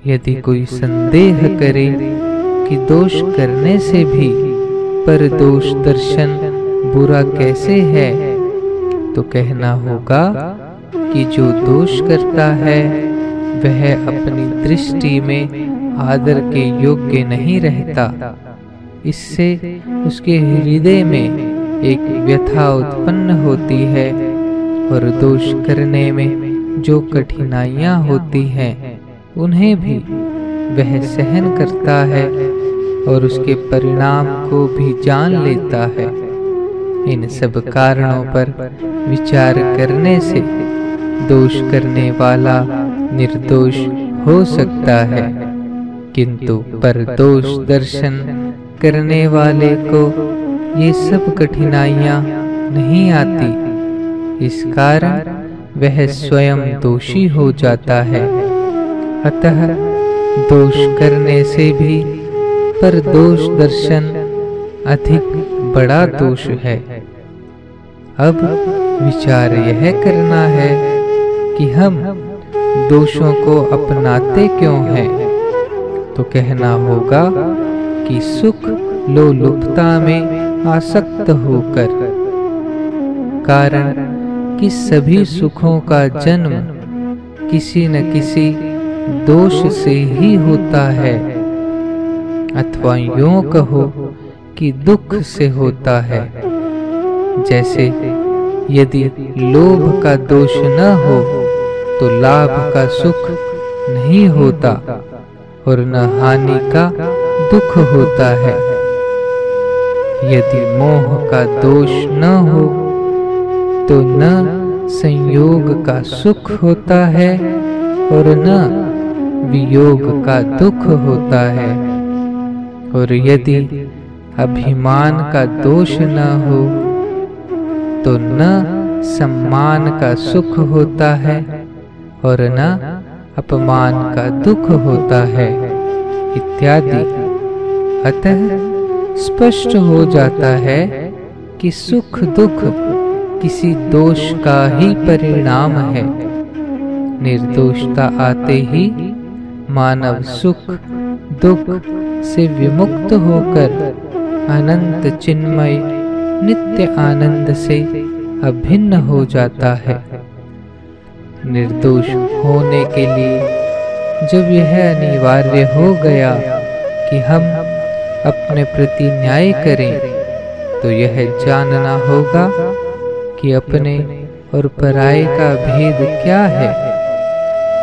यदि कोई संदेह करे कि दोष करने से भी पर दोष दर्शन बुरा कैसे है, तो कहना होगा कि जो दोष करता है वह अपनी दृष्टि में आदर के योग्य नहीं रहता। इससे उसके हृदय में एक व्यथा उत्पन्न होती है और दोष करने में जो कठिनाइयां होती हैं उन्हें भी वह सहन करता है और उसके परिणाम को भी जान लेता है। इन सब कारणों पर विचार करने से दोष करने वाला निर्दोष हो सकता है, किंतु परदोष दर्शन करने वाले को ये सब कठिनाइयां नहीं आती। इस कारण वह स्वयं दोषी हो जाता है। अतः दोष करने से भी परदोष दर्शन अधिक बड़ा दोष है। अब विचार यह करना है कि हम दोषों को अपनाते क्यों हैं, तो कहना होगा कि सुख लोलुपता में आसक्त होकर। कारण कि सभी सुखों का जन्म किसी न किसी दोष से ही होता है, अथवा यूं कहो कि दुख से होता है। जैसे यदि लोभ का दोष न हो तो लाभ का सुख नहीं होता और न हानि का दुख होता है। यदि मोह का दोष न हो तो न संयोग का सुख होता है और न वियोग का दुख होता है। और यदि अभिमान का दोष न हो तो न सम्मान का सुख होता है और न अपमान का दुख होता है, इत्यादि। अतः स्पष्ट हो जाता है कि सुख दुख किसी दोष का ही परिणाम है। निर्दोषता आते ही मानव सुख दुख से विमुक्त होकर अनंत चिन्मय नित्य आनंद से अभिन्न हो जाता है। निर्दोष होने के लिए जब यह अनिवार्य हो गया कि हम अपने प्रति न्याय करें, तो यह जानना होगा कि अपने और पराये का भेद क्या है।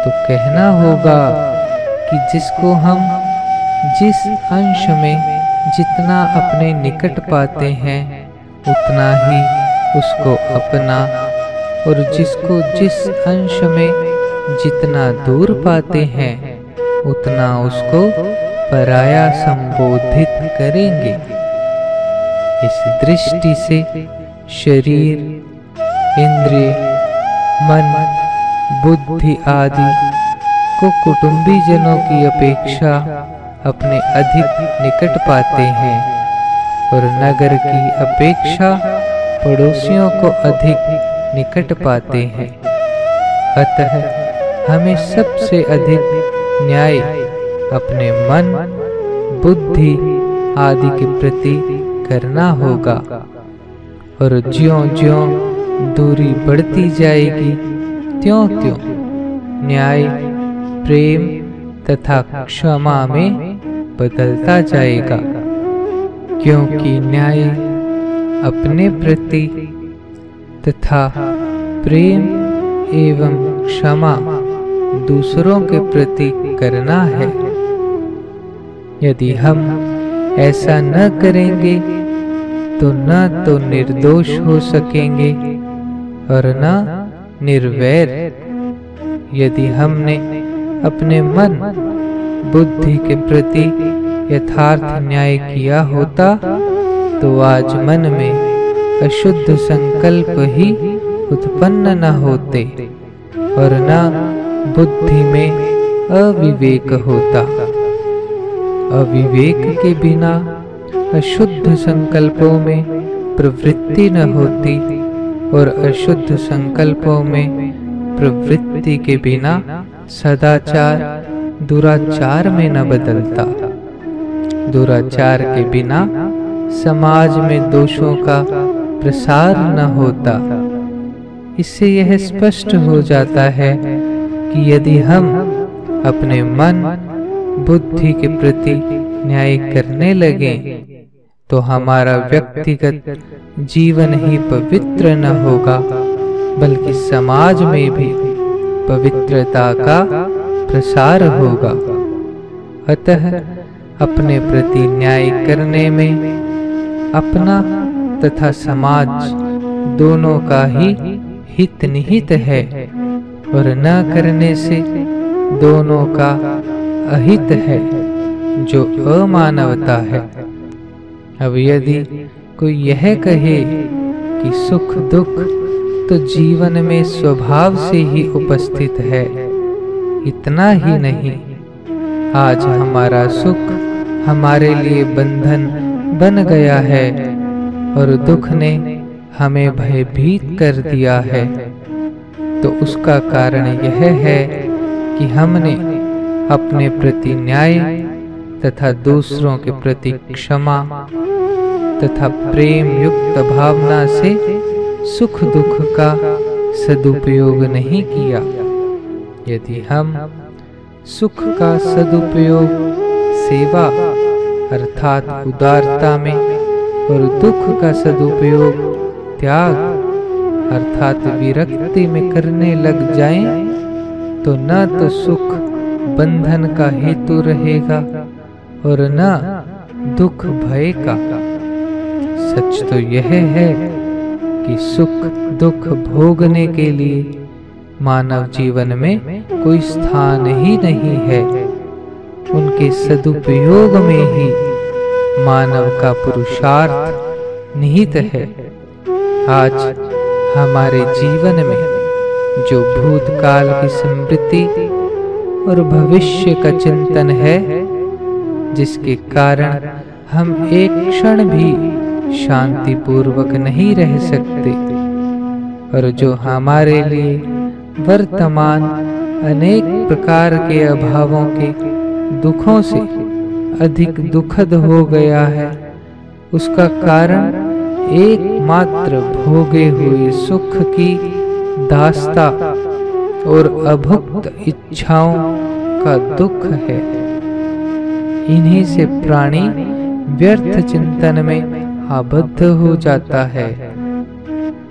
तो कहना होगा कि जिसको हम जिस अंश में जितना अपने निकट पाते हैं उतना ही उसको अपना, और जिसको जिस अंश में जितना दूर पाते हैं उतना उसको पराया संबोधित करेंगे। इस दृष्टि से शरीर, इंद्रिय, मन, बुद्धि आदि को कुटुंबी जनों की अपेक्षा अपने अधिक निकट पाते हैं और नगर की अपेक्षा पड़ोसियों को अधिक निकट पाते हैं। अतः हमें सबसे अधिक न्याय अपने मन, बुद्धि आदि के प्रति करना होगा। और ज्यों-ज्यों दूरी बढ़ती जाएगी त्यों-त्यों न्याय प्रेम तथा क्षमा में बदलता जाएगा, क्योंकि न्याय अपने प्रति तथा प्रेम एवं क्षमा दूसरों के प्रति करना है। यदि हम ऐसा न करेंगे तो न तो निर्दोष हो सकेंगे और न निर्वैर। यदि हमने अपने मन बुद्धि के प्रति यथार्थ न्याय किया होता तो आज मन में अशुद्ध संकल्प ही उत्पन्न न होते और न बुद्धि में अविवेक होता। अविवेक के बिना अशुद्ध संकल्पों में प्रवृत्ति न होती और अशुद्ध संकल्पों में प्रवृत्ति के बिना सदाचार दुराचार में न बदलता। दुराचार के बिना समाज में दोषों का प्रसार न होता। इससे यह स्पष्ट हो जाता है कि यदि हम अपने मन बुद्धि के प्रति न्याय करने लगे तो हमारा व्यक्तिगत जीवन ही पवित्र न होगा, बल्कि समाज में भी पवित्रता का प्रसार होगा। अतः अपने प्रति न्याय करने में अपना तथा समाज दोनों का ही हित निहित है और न करने से दोनों का अहित है, जो अमानवता है। अब यदि कोई यह कहे कि सुख दुख तो जीवन में स्वभाव से ही उपस्थित है, इतना ही नहीं, आज हमारा सुख हमारे लिए बंधन बन गया है और दुख ने हमें भयभीत कर दिया है, तो उसका कारण यह है कि हमने अपने प्रति न्याय तथा दूसरों के प्रति क्षमा तथा प्रेम युक्त भावना से सुख दुख का सदुपयोग नहीं किया। यदि हम सुख का सदुपयोग सेवा अर्थात उदारता में और दुख का सदुपयोग त्याग अर्थात विरक्ति में करने लग जाएं, तो न तो सुख बंधन का हेतु रहेगा और न दुख भय का। सच तो यह है कि सुख दुख भोगने के लिए मानव जीवन में कोई स्थान ही नहीं है। उनके सदुपयोग में ही मानव का पुरुषार्थ निहित है। आज हमारे जीवन में जो भूतकाल की स्मृति और भविष्य का चिंतन है, जिसके कारण हम एक क्षण भी शांति पूर्वक नहीं रह सकते, और जो हमारे लिए वर्तमान अनेक प्रकार के अभावों के दुखों से अधिक दुखद हो गया है, उसका कारण एकमात्र भोगे हुए सुख की दास्ता और अभुक्त इच्छाओं का दुख है। इन्हीं से प्राणी व्यर्थ चिंतन में आबद्ध हो जाता है।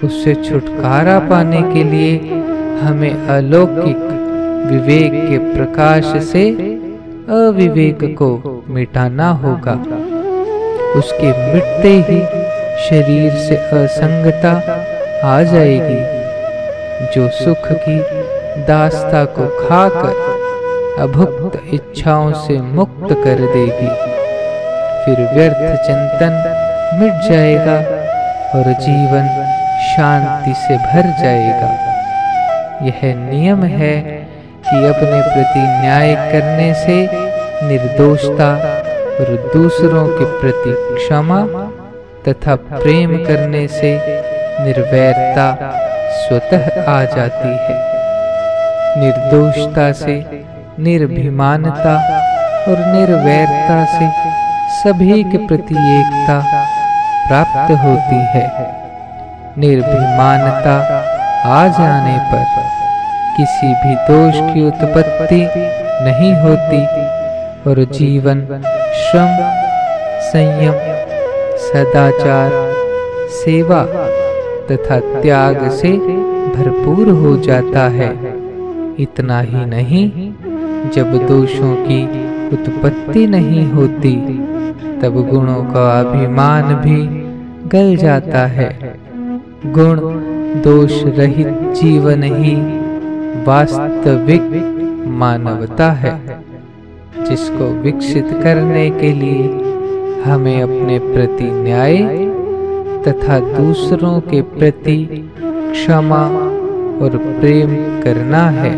उससे छुटकारा पाने के लिए हमें अलौकिक विवेक के प्रकाश से अविवेक को मिटाना होगा। उसके मिटते ही शरीर से असंगता आ जाएगी, जो सुख की दास्ता को खाकर अभुक्त इच्छाओं से मुक्त कर देगी। फिर व्यर्थ चिंतन मिट जाएगा और जीवन शांति से भर जाएगा। यह नियम है कि अपने प्रति न्याय करने से निर्दोषता और दूसरों के प्रति क्षमा तथा प्रेम करने से निर्वैरता स्वतः आ जाती है। निर्दोषता से निर्भिमानता और निर्वैरता से सभी के प्रति एकता प्राप्त होती है। निर्भिमानता आ जाने पर किसी भी दोष की उत्पत्ति नहीं होती और जीवन श्रम, संयम, सदाचार, सेवा तथा त्याग से भरपूर हो जाता है। इतना ही नहीं, जब दोषों की उत्पत्ति नहीं होती तब गुणों का अभिमान भी गल जाता है। गुण दोष रहित जीवन ही वास्तविक मानवता है, जिसको विकसित करने के लिए हमें अपने प्रति न्याय तथा दूसरों के प्रति क्षमा और प्रेम करना है।